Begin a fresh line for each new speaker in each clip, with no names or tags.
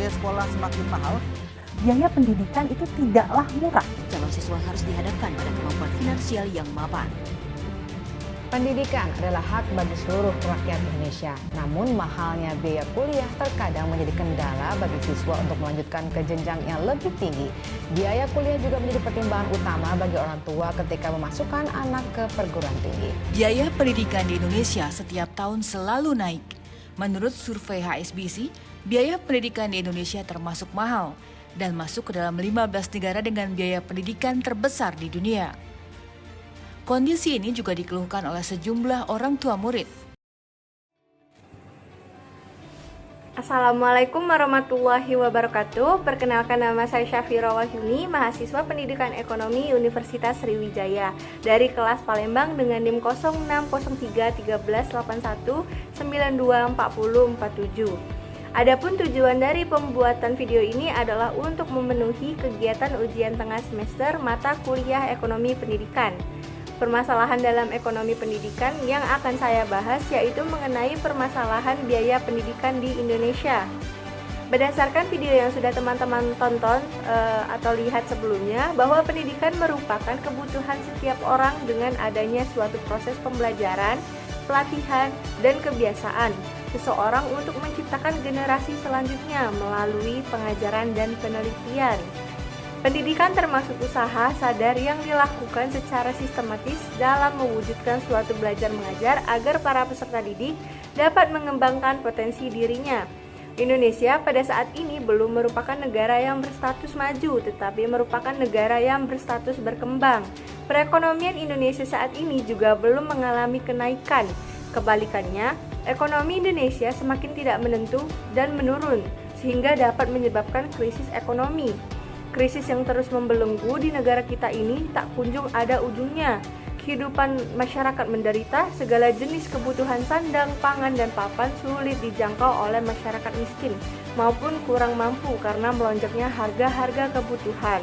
biaya sekolah semakin mahal, biaya pendidikan itu tidaklah murah.
Calon siswa harus dihadapkan pada kemampuan finansial yang mapan.
Pendidikan adalah hak bagi seluruh rakyat Indonesia. Namun mahalnya biaya kuliah terkadang menjadi kendala bagi siswa untuk melanjutkan ke jenjang yang lebih tinggi. Biaya kuliah juga menjadi pertimbangan utama bagi orang tua ketika memasukkan anak ke perguruan tinggi.
Biaya pendidikan di Indonesia setiap tahun selalu naik. Menurut survei HSBC, biaya pendidikan di Indonesia termasuk mahal dan masuk ke dalam 15 negara dengan biaya pendidikan terbesar di dunia. Kondisi ini juga dikeluhkan oleh sejumlah orang tua murid.
Assalamualaikum warahmatullahi wabarakatuh. Perkenalkan, nama saya Syafira Wahyuni, mahasiswa Pendidikan Ekonomi Universitas Sriwijaya dari kelas Palembang dengan NIM 06031381924047. Adapun tujuan dari pembuatan video ini adalah untuk memenuhi kegiatan ujian tengah semester mata kuliah Ekonomi Pendidikan. Permasalahan dalam ekonomi pendidikan yang akan saya bahas yaitu mengenai permasalahan biaya pendidikan di Indonesia. Berdasarkan video yang sudah teman-teman tonton atau lihat sebelumnya, bahwa pendidikan merupakan kebutuhan setiap orang dengan adanya suatu proses pembelajaran, pelatihan, dan kebiasaan seseorang untuk menciptakan generasi selanjutnya melalui pengajaran dan penelitian. Pendidikan termasuk usaha sadar yang dilakukan secara sistematis dalam mewujudkan suatu belajar mengajar agar para peserta didik dapat mengembangkan potensi dirinya. Indonesia pada saat ini belum merupakan negara yang berstatus maju, tetapi merupakan negara yang berstatus berkembang. Perekonomian Indonesia saat ini juga belum mengalami kenaikan. Kebalikannya, ekonomi Indonesia semakin tidak menentu dan menurun, sehingga dapat menyebabkan krisis ekonomi. Krisis yang terus membelenggu di negara kita ini tak kunjung ada ujungnya. Kehidupan masyarakat menderita, segala jenis kebutuhan sandang, pangan, dan papan sulit dijangkau oleh masyarakat miskin maupun kurang mampu karena melonjaknya harga-harga kebutuhan.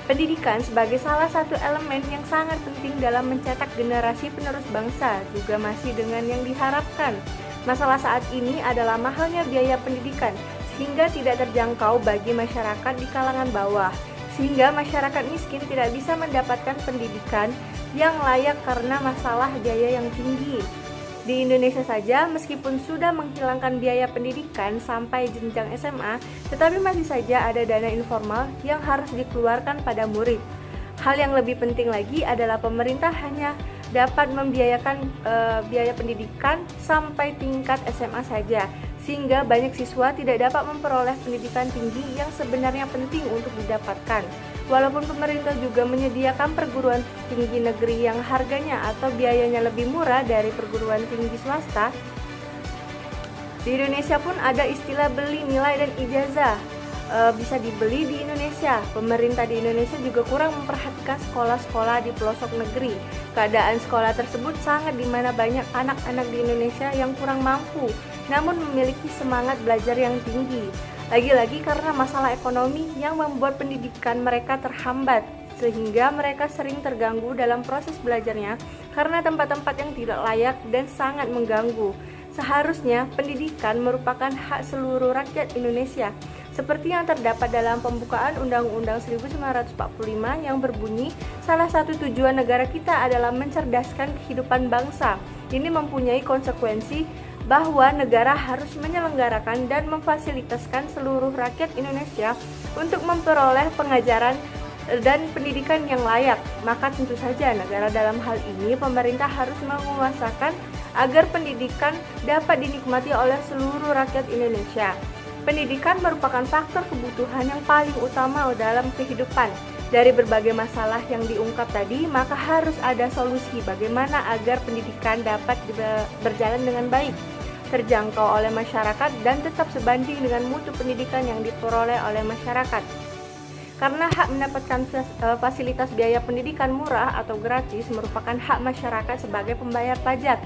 Pendidikan sebagai salah satu elemen yang sangat penting dalam mencetak generasi penerus bangsa juga masih dengan yang diharapkan. Masalah saat ini adalah mahalnya biaya pendidikan hingga tidak terjangkau bagi masyarakat di kalangan bawah, sehingga masyarakat miskin tidak bisa mendapatkan pendidikan yang layak karena masalah biaya yang tinggi. Di Indonesia saja, meskipun sudah menghilangkan biaya pendidikan sampai jenjang SMA, tetapi masih saja ada dana informal yang harus dikeluarkan pada murid. Hal yang lebih penting lagi adalah pemerintah hanya dapat membiayakan biaya pendidikan sampai tingkat SMA saja, sehingga banyak siswa tidak dapat memperoleh pendidikan tinggi yang sebenarnya penting untuk didapatkan. Walaupun pemerintah juga menyediakan perguruan tinggi negeri yang harganya atau biayanya lebih murah dari perguruan tinggi swasta, di Indonesia pun ada istilah beli nilai dan ijazah. Bisa dibeli di Indonesia. Pemerintah di Indonesia juga kurang memperhatikan sekolah-sekolah di pelosok negeri. Keadaan sekolah tersebut sangat di mana banyak anak-anak di Indonesia yang kurang mampu, namun memiliki semangat belajar yang tinggi. Lagi-lagi karena masalah ekonomi yang membuat pendidikan mereka terhambat, sehingga mereka sering terganggu dalam proses belajarnya karena tempat-tempat yang tidak layak dan sangat mengganggu. Seharusnya pendidikan merupakan hak seluruh rakyat Indonesia, seperti yang terdapat dalam pembukaan Undang-Undang 1945 yang berbunyi, salah satu tujuan negara kita adalah mencerdaskan kehidupan bangsa. Ini mempunyai konsekuensi bahwa negara harus menyelenggarakan dan memfasilitaskan seluruh rakyat Indonesia untuk memperoleh pengajaran dan pendidikan yang layak. Maka tentu saja negara dalam hal ini pemerintah harus menguasakan agar pendidikan dapat dinikmati oleh seluruh rakyat Indonesia. Pendidikan merupakan faktor kebutuhan yang paling utama dalam kehidupan. Dari berbagai masalah yang diungkap tadi, maka harus ada solusi bagaimana agar pendidikan dapat berjalan dengan baik, terjangkau oleh masyarakat, dan tetap sebanding dengan mutu pendidikan yang diperoleh oleh masyarakat. Karena hak mendapatkan fasilitas biaya pendidikan murah atau gratis merupakan hak masyarakat sebagai pembayar pajak.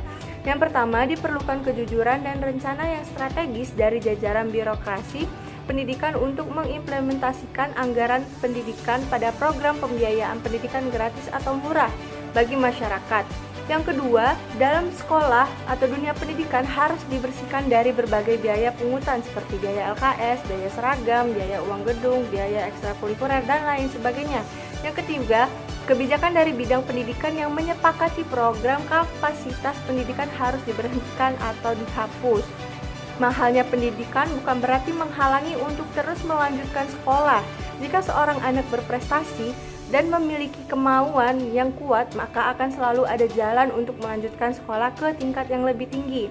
Yang pertama, diperlukan kejujuran dan rencana yang strategis dari jajaran birokrasi pendidikan untuk mengimplementasikan anggaran pendidikan pada program pembiayaan pendidikan gratis atau murah bagi masyarakat. Yang kedua, dalam sekolah atau dunia pendidikan harus dibersihkan dari berbagai biaya pungutan seperti biaya LKS, biaya seragam, biaya uang gedung, biaya ekstrakurikuler, dan lain sebagainya. Yang ketiga, kebijakan dari bidang pendidikan yang menyepakati program kapasitas pendidikan harus diberhentikan atau dihapus. Mahalnya pendidikan bukan berarti menghalangi untuk terus melanjutkan sekolah. Jika seorang anak berprestasi dan memiliki kemauan yang kuat, maka akan selalu ada jalan untuk melanjutkan sekolah ke tingkat yang lebih tinggi.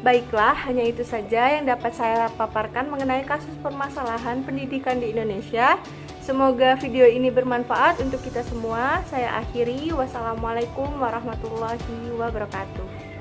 Baiklah, hanya itu saja yang dapat saya paparkan mengenai kasus permasalahan pendidikan di Indonesia. Semoga video ini bermanfaat untuk kita semua. Saya akhiri. Wassalamualaikum warahmatullahi wabarakatuh.